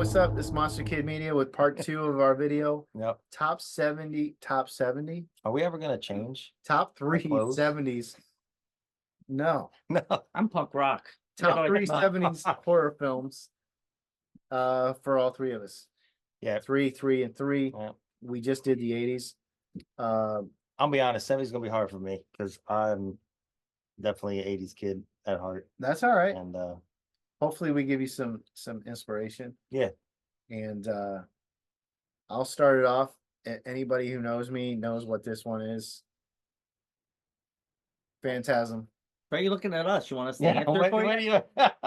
what's up? This Monster Kid Media with part 2 of our video. Yep. Top 70. Are we ever gonna change? Top 3 clothes? 70s. No. No. I'm punk rock. Top 3 no. 70s horror films for all 3 of us. Yeah. 3, 3, and 3. Yeah. We just did the 80s. I'll be honest, 70's gonna be hard for me because I'm definitely an 80s kid at heart. That's all right. And Hopefully we give you some inspiration. yeah. And I'll start it off. Anybody who knows me knows what this one is. Phantasm. Why are you looking at us? You want us to Yeah. answer for you?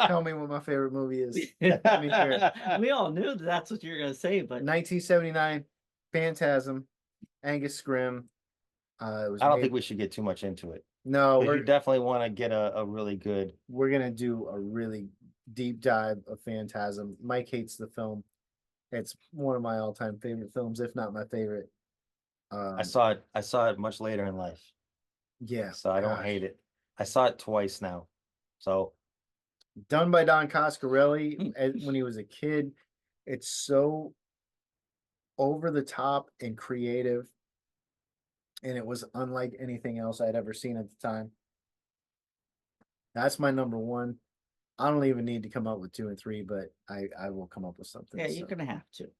Tell me what my favorite movie is. We all knew that's what you were gonna say, but 1979, Phantasm, Angus Scrimm. It was I don't made- think we should get too much into it. No, You definitely want to get a really good. we're gonna do a really deep dive of Phantasm. Mike hates the film. It's one of my all-time favorite films, if not my favorite. I saw it much later in life, Yeah, so I don't gosh. hate it. I saw it twice now, so Done by Don Coscarelli when he was a kid. It's so over the top and creative, and it was unlike anything else I'd ever seen at the time. That's my number 1. I don't even need to come up with 2 and 3, but I will come up with something. yeah, so. you're gonna have to.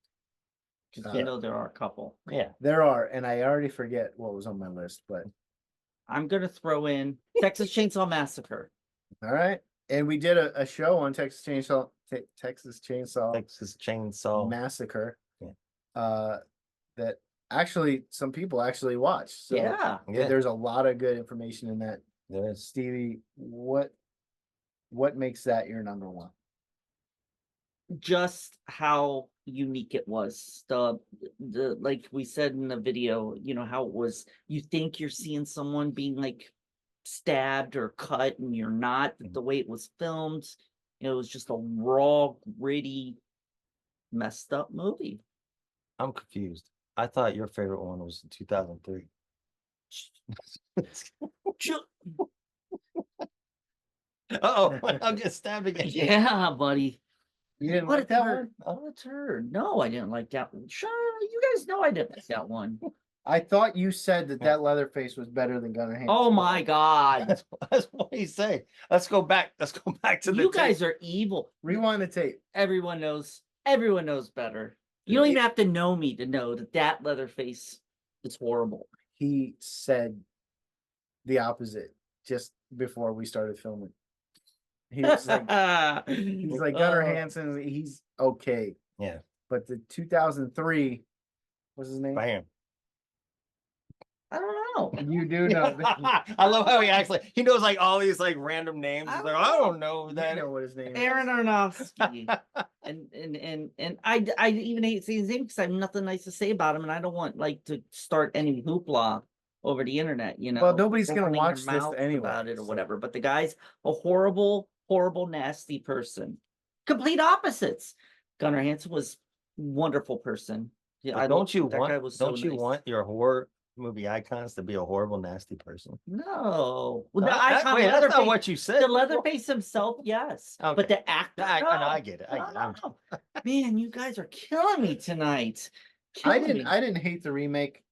Because Uh, you know there are a couple. yeah. There are, and I already forget what was on my list, but I'm gonna throw in Texas Chainsaw Massacre. all right. And we did a show on Texas Chainsaw Texas Chainsaw. Massacre. Yeah. That actually some people actually watched. So Yeah. Yeah. there's a lot of good information in that. There is. Stevie, what makes that your number 1? Just how unique it was. The like we said in the video, you know, how it was, you think you're seeing someone being like stabbed or cut and you're not. The way it was filmed, it was just a raw, gritty, messed up movie. I'm confused. I thought your favorite one was 2003. Uh-oh, I'm getting stabbed again. Yeah, buddy. You didn't What like a that turd. one? What a turd. No, I didn't like that one. Sure, you guys know I didn't like that one. I thought you said that Leatherface was better than Gunnar Hansen. Oh my God. That's what he's saying. Let's go back to the You guys tape. are evil. Rewind the tape. Everyone knows better. You don't even have to know me to know that Leatherface is horrible. He said the opposite just before we started filming. He was like, he's like Gunnar Hansen. He's okay, Yeah. but the 2003, what's his name? Bam. I don't know. You do know. I love how he acts like he knows like all these like random names. He's like, I don't know You that. know what his name is. Aaron Aronofsky. and I even hate saying his name because I have nothing nice to say about him, and I don't want like to start any hoopla over the internet, you know. Well, nobody's gonna opening watch their this mouth anyway, about it or so. whatever. But the guy's a horrible, nasty person. Complete opposites. Gunnar Hansen was wonderful person. Yeah, But don't you that guy was so want nice. your horror movie icons to be a horrible, nasty person? No. Well, the That- icon wait, that's not Leatherface, what you said. the Leatherface himself, yes. Okay. But the actor, I no. know, I get it. No. Man, you guys are killing me tonight. I Killing me. didn't hate the remake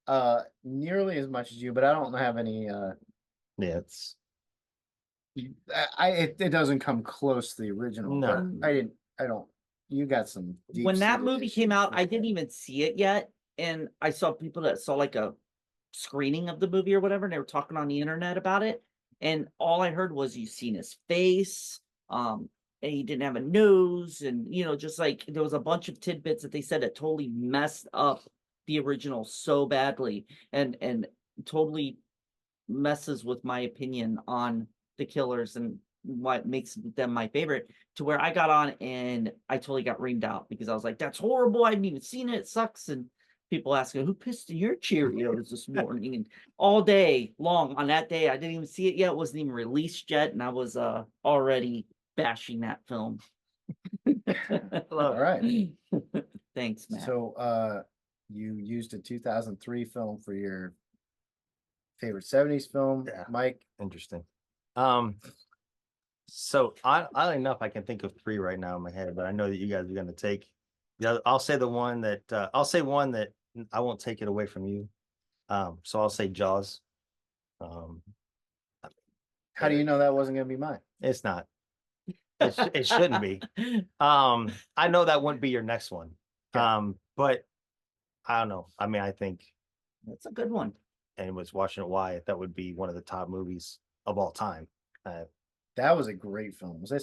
nearly as much as you, but I don't have any Yeah, it's it doesn't come close to the original. No. But I don't you got some deep When that seated movie issues came out, with I that. didn't even see it yet. And I saw people that saw like a screening of the movie or whatever, and they were talking on the internet about it. And all I heard was you seen his face, and he didn't have a nose, and you know, just like there was a bunch of tidbits that they said that totally messed up the original so badly and totally messes with my opinion on the killers and what makes them my favorite, to where I got on and I totally got reamed out because I was like, that's horrible. I haven't even seen it. It sucks. And people asking, who pissed in your Cheerios this morning? And all day long on that day, I didn't even see it yet. It wasn't even released yet. And I was already bashing that film. All right. Thanks, Matt. So you used a 2003 film for your favorite 70s film. Yeah. Mike. interesting. So oddly enough, I can think of 3 right now in my head, but I know that you guys are going to take Yeah, I'll say the one that I'll say one that I won't take it away from you. So I'll say Jaws. Um, How do you know that wasn't gonna be mine? it's not. It shouldn't be. I know that wouldn't be your next one. Okay. But I don't know. I mean, I think, That's a good one. and was watching it Wyatt, that would be one of the top movies of all time. That was a great film. Was that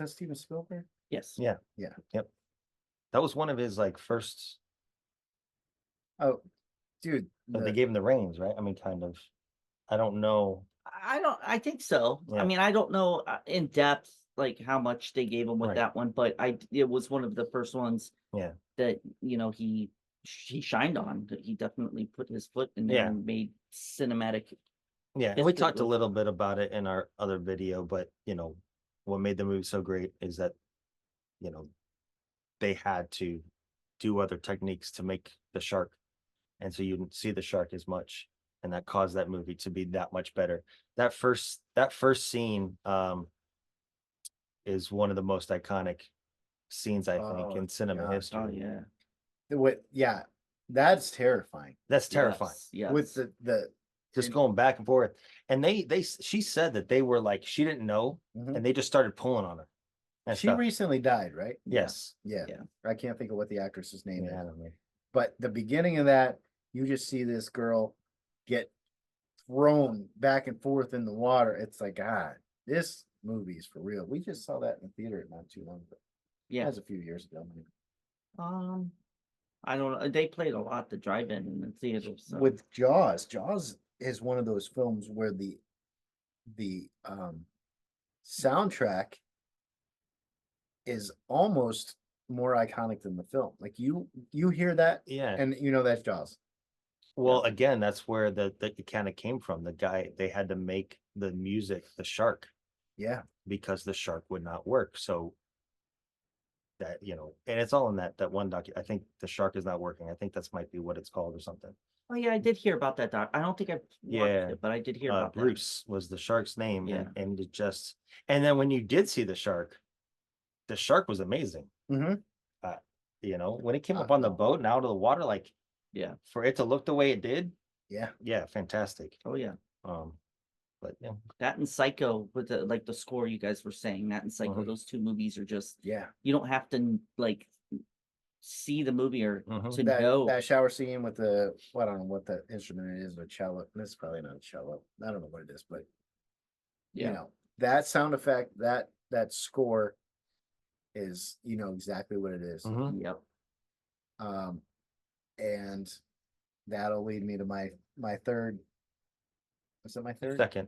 Steven Spielberg? Yes. Yeah. Yeah. Yep. That was one of his like first. Oh, dude, They gave him the reins, right? I mean, kind of. I don't know. I think so. I Yeah. mean, I don't know in depth like how much they gave him with Right. that one, but it was one of the first ones Yeah. that, he shined on, that he definitely put his foot in there Yeah. and made cinematic. Yeah, and we history talked a with little bit about it in our other video, but what made the movie so great is that you know they had to do other techniques to make the shark, and so you didn't see the shark as much, and that caused that movie to be that much better. That first scene is one of the most iconic scenes, I think, Oh, in cinema gosh. history. Oh yeah. Yeah, that's terrifying. That's terrifying. Yes. With the Just and- going back and forth, and she said that they were like, she didn't know, Mhm. and they just started pulling on her. And She stuff. recently died, right? Yes. Yeah. Yeah. I can't think of what the actress's name Yeah, I is. don't know. But the beginning of that, you just see this girl get thrown back and forth in the water. It's like, God, this movie is for real. We just saw that in the theater not too long ago. Yeah. That was a few years ago. Maybe. I don't know. They played a lot the drive-in in the theater. So With Jaws is one of those films where the soundtrack is almost more iconic than the film. Like you hear that Yeah. and that's Jaws. Well, again, that's where it kind of came from. The guy, they had to make the music, the shark, Yeah. because the shark would not work. So that, and it's all in that one I think The Shark Is Not Working. I think that's might be what it's called or something. oh yeah, I did hear about that doc. I don't think I've watched Yeah. it, but I did hear about that. Bruce was the shark's name. Yeah. And it just, and then when you did see the shark was amazing. Mm-hmm. When it came up on the boat and out of the water, like, Yeah. for it to look the way it did. Yeah. Yeah. Fantastic. Oh yeah. But yeah. That and Psycho with the score you guys were saying, that and Psycho, Mhm. those two movies are just, Yeah. you don't have to like see the movie or Mhm. to know. That shower scene with I don't know what the instrument it is, a cello. It's probably not a cello. I don't know what it is, but Yeah. that sound effect, that score is exactly what it is. Mhm. Yep. And that'll lead me to my third. Was it my third? Second.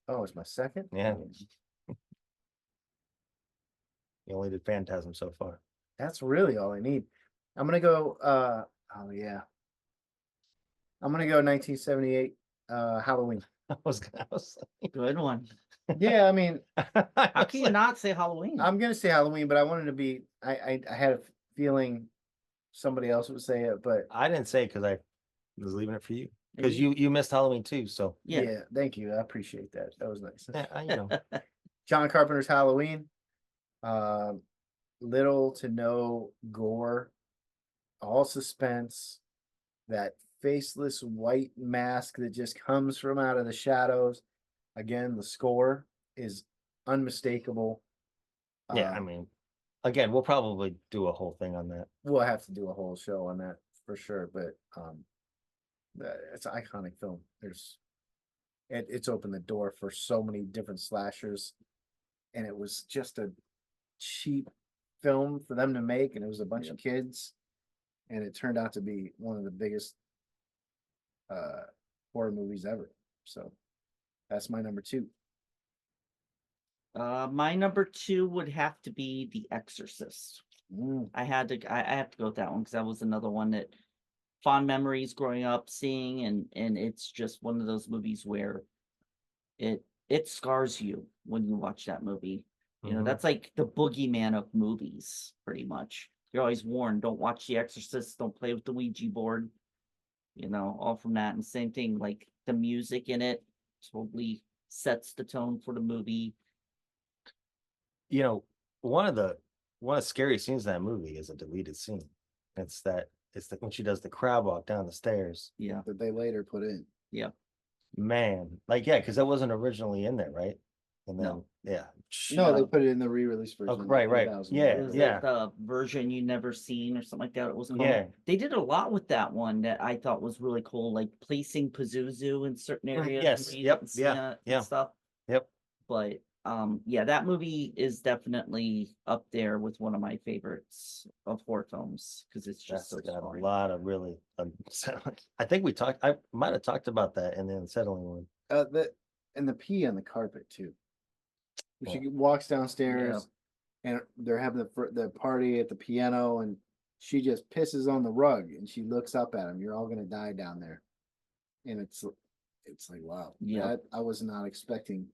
Oh, it's my second? Yeah. You only did Phantasm so far. That's really all I need. I'm gonna go oh yeah. I'm gonna go 1978 Halloween. I was Good one. Yeah, I mean, How can you not say Halloween? I'm gonna say Halloween, but I wanted to be I had a feeling somebody else would say it, but I didn't say it because I was leaving it for you. Because you missed Halloween too. So Yeah. Thank you. I appreciate that. That was nice. yeah, John Carpenter's Halloween. Little to no gore, all suspense, that faceless white mask that just comes from out of the shadows. Again, the score is unmistakable. yeah. I mean, again, we'll probably do a whole thing on that. We'll have to do a whole show on that for sure, but it's an iconic film. It's opened the door for so many different slashers, and it was just a cheap film for them to make, and it was a bunch of kids, and it turned out to be one of the biggest horror movies ever. So that's my number two. My number two would have to be The Exorcist. I have to go with that one because that was another one that fond memories growing up seeing, and it's just one of those movies where it scars you when you watch that movie. Mhm. That's like the boogeyman of movies, pretty much. You're always warned, don't watch The Exorcist, don't play with the Ouija board, all from that. And same thing, like the music in it totally sets the tone for the movie. One of the one of the scary scenes in that movie is a deleted scene. It's when she does the crab walk down the stairs. Yeah. That they later put in. Yeah. Man, like yeah, because that wasn't originally in there, right? And then No. yeah, No, they No. put it in the re-release version. Oh, in right, right. 2000. Yeah, Was yeah. it the version you never seen or something like that? It was called. Yeah. They did a lot with that one that I thought was really cool, like placing Pazuzu in certain Mhm, areas. yes, where you yep, didn't see yeah, it and yeah. stuff. Yep. But yeah, that movie is definitely up there with one of my favorites of horror films because it's just That's so got a scarring. lot of really I think I might have talked about that in the unsettling one. And the pee on the carpet too. She Yeah. walks downstairs, and they're having the party at the piano, and she just pisses on the rug, and she looks up at him. You're all gonna die down there, and it's like wow. Yeah. That I was not expecting.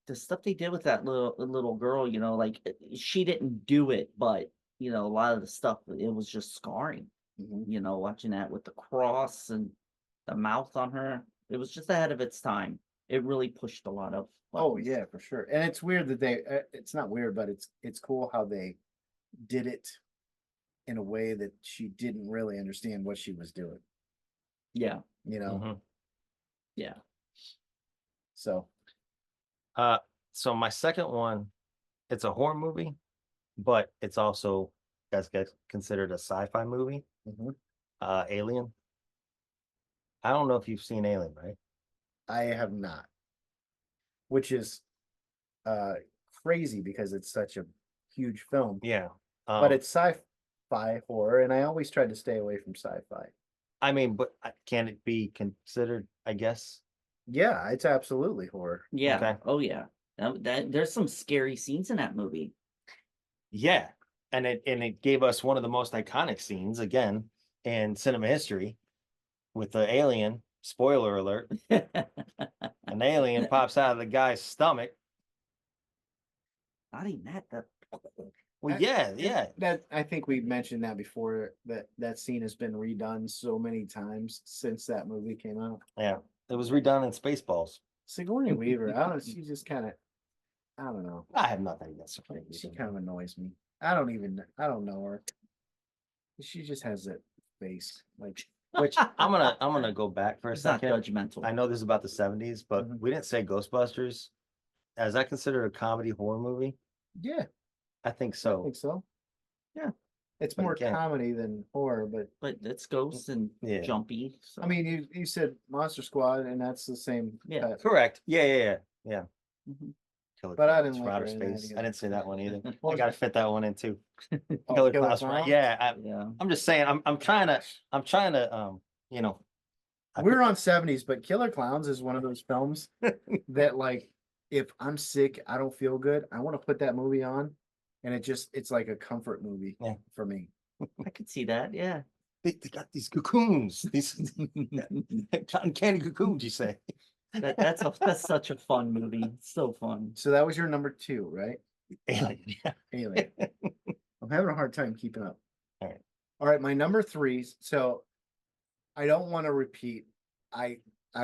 The stuff they did with that little girl, you know, like she didn't do it, but you know, a lot of the stuff it was just scarring. Mhm. You know, watching that with the cross and the mouth on her, it was just ahead of its time. It really pushed a lot of. Oh buttons. yeah, for sure. And it's weird that it's not weird, but it's cool how they did it in a way that she didn't really understand what she was doing. Yeah. You know, Mhm. Yeah. so So my second one, it's a horror movie, but it's also gets considered a sci-fi movie. mhm. Alien. I don't know if you've seen Alien, right? I have not, which is uh crazy because it's such a huge film. Yeah. But it's sci-fi horror, and I always tried to stay away from sci-fi. I mean, but can it be considered? I guess. Yeah, it's absolutely horror. Yeah. Okay. Oh yeah. There's some scary scenes in that movie. Yeah, and it gave us one of the most iconic scenes again in cinema history with the alien. Spoiler alert: an alien pops out of the guy's stomach. Not even that. Well, I- yeah, and yeah, That I think we mentioned that before. That scene has been redone so many times since that movie came out. yeah. It was redone in Spaceballs. Sigourney Weaver, I don't know. She just kind of, I don't know. I have nothing against her. She kind of annoys me. I don't know her. She just has that face, like Which I'm gonna go back for a It's not second. judgmental. I know this is about the 70s, but Mhm. we didn't say Ghostbusters. Is that considered a comedy horror movie? yeah, I think I so. think so. Yeah. It's But more again- comedy than horror, but But it's ghosts and Yeah. jumpy. So. I mean, you said Monster Squad, and that's the same. Yeah. type. Correct. Yeah. Mhm. Killer But I Clowns didn't from like outer her in that space. I either. didn't say that one either. I What was gotta fit that one in too. Oh, Killer Killer Clowns, right? Clowns? Yeah, Yeah. I'm just saying. I'm trying to you know. I We're put- on 70s, but Killer Clowns is one of those films that, like, if I'm sick, I don't feel good, I want to put that movie on, and it's like a comfort movie Yeah. for me. I could see that. Yeah. They got these cocoons, these cotton candy cocoons. You say? That's such a fun movie. It's so fun. So that was your number 2, right? Alien. Yeah. Alien. I'm having a hard time keeping up. All right. All right, my number 3. So I don't want to repeat. I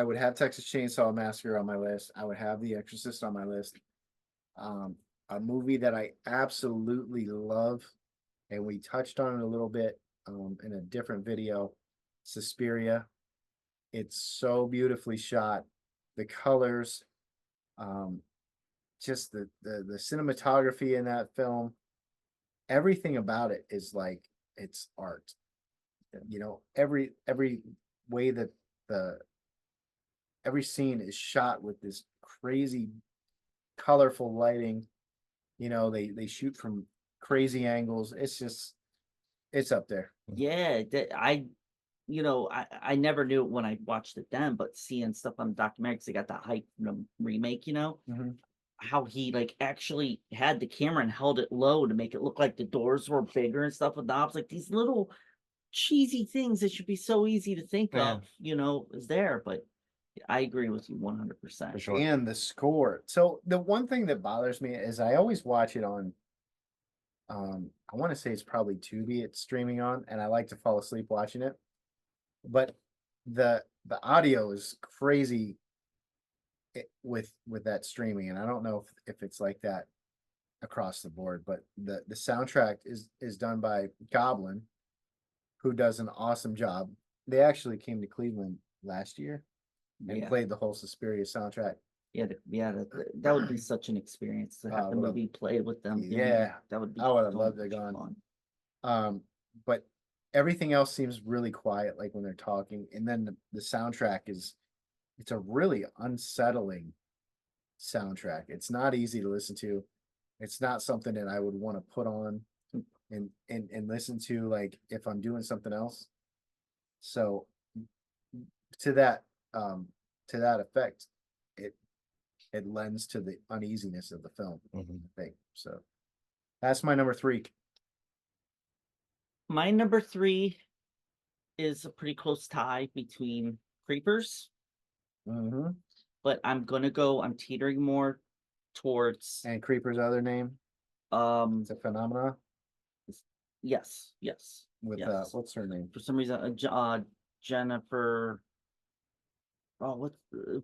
would have Texas Chainsaw Massacre on my list. I would have The Exorcist on my list. A movie that I absolutely love, and we touched on it a little bit in a different video, Suspiria. It's so beautifully shot. The colors, just the cinematography in that film, everything about it is like it's art. You know, every way that every scene is shot with this crazy colorful lighting. You know, they shoot from crazy angles. It's up there. Yeah. I never knew it when I watched it then, but seeing stuff on the documentary, because they got that hype from the remake, Mhm. how he like actually had the camera and held it low to make it look like the doors were bigger and stuff with knobs, like these little cheesy things that should be so easy to think Yeah. of, is there. But I agree with you 100%. For sure. And the score. So the one thing that bothers me is I always watch it on I want to say it's probably Tubi it's streaming on, and I like to fall asleep watching it. But the audio is crazy with that streaming, and I don't know if it's like that across the board, but the soundtrack is done by Goblin, who does an awesome job. They actually came to Cleveland last year and Yeah. played the whole Suspiria soundtrack. Yeah, that would be such an experience to have the what a- movie play with them. Yeah, that would be. I would have so loved to much have fun. gone. But everything else seems really quiet, like when they're talking, and then the soundtrack it's a really unsettling soundtrack. It's not easy to listen to. It's not something that I would want to put on and listen to like if I'm doing something else. So to that effect, it lends to the uneasiness of the film, Mhm. I think. So that's my number 3. My number 3 is a pretty close tie between Creepers, Mm-hmm. but I'm teetering more towards And Creeper's other name, it's a phenomena yes, with yes. what's her name? For some reason, Jennifer. Oh, what's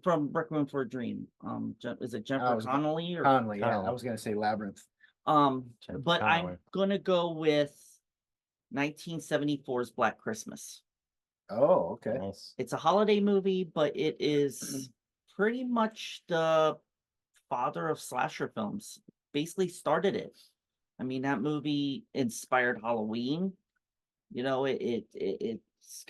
from Requiem for a Dream? Is it Jennifer was Connelly or Conley. Yeah, I Connelly. was gonna say Labyrinth. Jennifer But Connelly. I'm gonna go with 1974's Black Christmas. Oh, okay. Nice. It's a holiday movie, but it is pretty much the father of slasher films. Basically started it. I mean, that movie inspired Halloween. You know, it's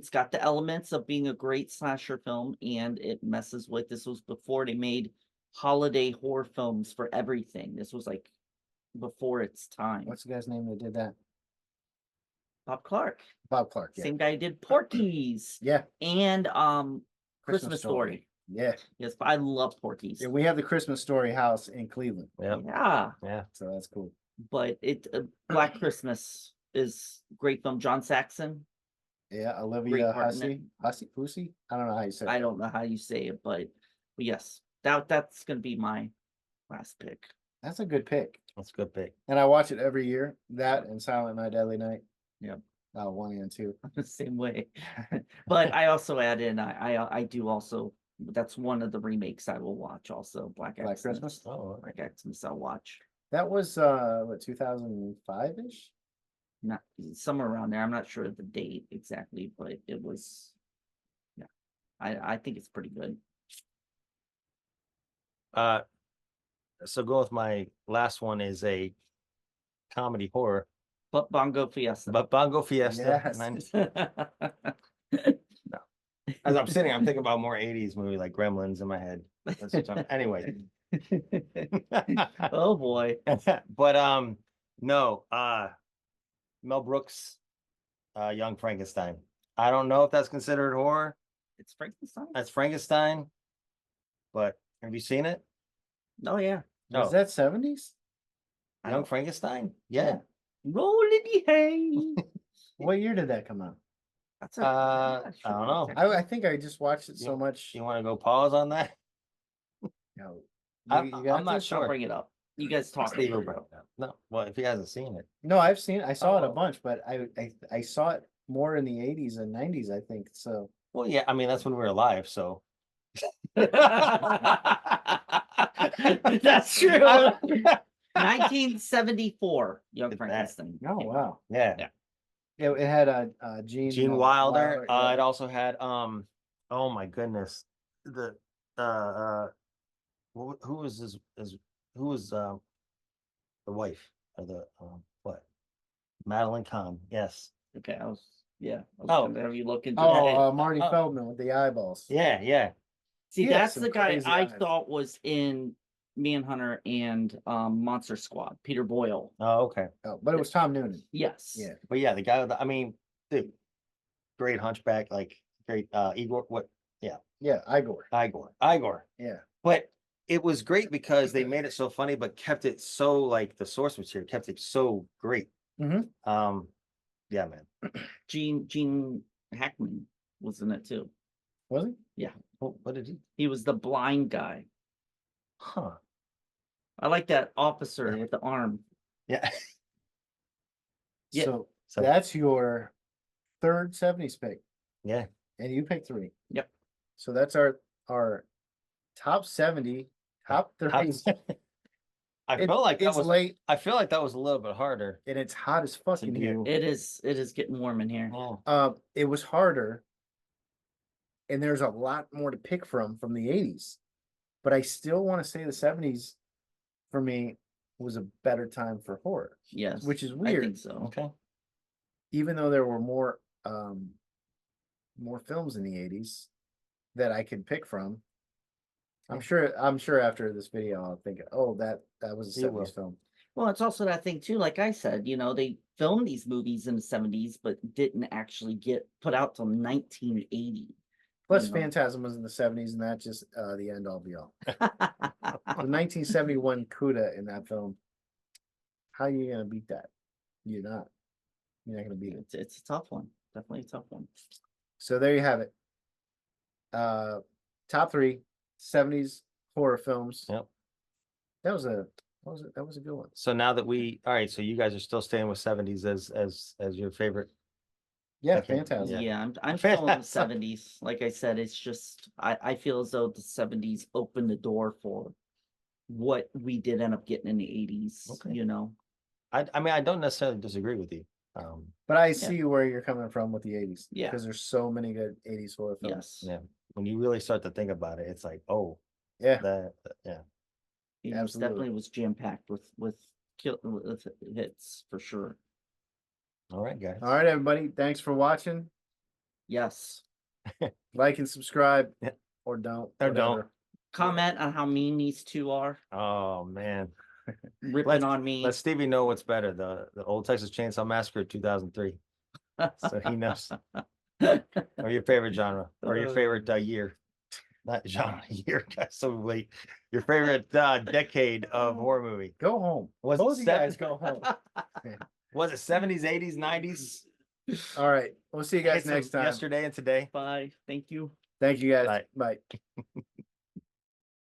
got the elements of being a great slasher film, and it messes with. This was before they made holiday horror films for everything. This was like before its time. What's the guy's name that did that? Bob Clark, Bob Clark. Yeah. same guy who did Porky's Yeah. and Christmas Story. Yeah. Yes, but I love Porky's. Yeah. We have the Christmas Story house in Cleveland, Yep. Yeah, Yeah. so that's cool. but Black Christmas is great film. John Saxon. Yeah. Great Olivia part in it. Hussey. I don't know how you say it. I don't know how you say it, but yes, that's gonna be my last pick. That's a good pick. That's a good pick. And I watch it every year. That and Silent Night, Deadly Night. Yep. 1 and 2. The same way. But I also add in I do also, that's one of the remakes I will watch also. Black Black Xmas. Christmas? Oh, Black Xmas I'll watch. That was what 2005-ish? Not somewhere around there. I'm not sure of the date exactly, but it was, yeah. I think it's pretty good. so go with my last one is a comedy horror, But Bongo Fiesta. but Bongo Fiesta. Yes. As I'm sitting, I'm thinking about more 80s movie like Gremlins in my head. Anyway. Oh boy. But no, Mel Brooks, Young Frankenstein. I don't know if that's considered horror. It's Frankenstein? That's Frankenstein. But have you seen it? Oh yeah. Was No. that 70s? I Young don't- Frankenstein? Yeah. Rolling the hay. What year did that come out? That's I don't know. I think I just watched it so Yeah. much. You want to go pause on that? No, I'm got not this? sure. I'll bring it up. You guys talk. Steve will over bring it. it up. No, well, if he hasn't seen it. No, I've seen it. I saw it a Oh. bunch, but I saw it more in the 80s and 90s, I think. So Well, yeah, I mean, that's when we were alive, so. That's true. 1974, Young Look at that. Frankenstein. oh came out. wow. Yeah. Yeah. It had Gene Wilder. yeah. It also had oh my goodness. The who was who was the wife of the what? Madeline Kahn. Yes. Okay, I was Oh. gonna have you look into that. Marty Oh. Feldman with the eyeballs. Yeah. See, he had that's some the guy crazy I eyes. thought was in Manhunter and Monster Squad, Peter Boyle. Oh, okay. Oh, but it was Tom Noonan. Yes. Yeah. But yeah, the guy with I mean, dude, great hunchback, like great Igor, what Yeah, Igor. Igor. Yeah. But it was great because they made it so funny, but kept it so like the source material kept it so great. Mhm. Yeah, man. Gene Hackman was in it too. Was he? What did he? He was the blind guy. Huh? I like that officer Yeah. with the arm. Yeah. Yeah. So So that's your third 70s pick, yeah, and you picked 3. Yep. So that's our top 70, top 30, I felt like that it's was late I feel like that was a little bit harder and it's hot as fuck to in here. do. It is getting warm in here. Oh, It was harder, and there's a lot more to pick from the 80s. But I still want to say the 70s for me was a better time for horror, Yes. which is I weird. think so. okay. Even though there were more films in the 80s that I could pick from. I'm sure after this video I'll think, oh, that was a You 70s will. film. Well, it's also that thing too, like I said, they filmed these movies in the 70s, but didn't actually get put out till 1980. Plus, You know. Phantasm was in the 70s, and that's just the end all be all. The 1971 CUDA in that film. How are you gonna beat that? You're not. You're not gonna beat it. It's a tough one. Definitely a tough one. So there you have it. Top 3 70s horror films. Yep. That was a good one. So now that all right, so you guys are still staying with 70s as your favorite. Yeah, Okay, Phantasm. Yeah, I'm still in the Phantasm. 70s. Like I said, it's just I feel as though the 70s opened the door for what we did end up getting in the 80s. Okay. I mean, I don't necessarily disagree with you. But I see where you're coming from with the 80s. Yeah. Because there's so many good 80s horror films. Yes. Yeah, when you really start to think about it, it's like, oh, Yeah. yeah. It Absolutely. definitely was jam packed with hits for sure. All right, guys. All right, everybody. Thanks for watching. Yes. Like and subscribe. Yeah. Or don't. Or don't. whatever. Comment on how mean these two are. Oh man, Ripping on me. let Stevie know what's better, the old Texas Chainsaw Massacre 2003, so he knows. Or your favorite genre, or your favorite year, not genre, year. That's so late. Your favorite decade of horror movie. Go home. Was Both it of you guys seven- go home. Was it 70s, 80s, 90s? All right. We'll see you guys Hits of next time. Yesterday and today. Bye. Thank you. Thank you guys. Bye. Bye.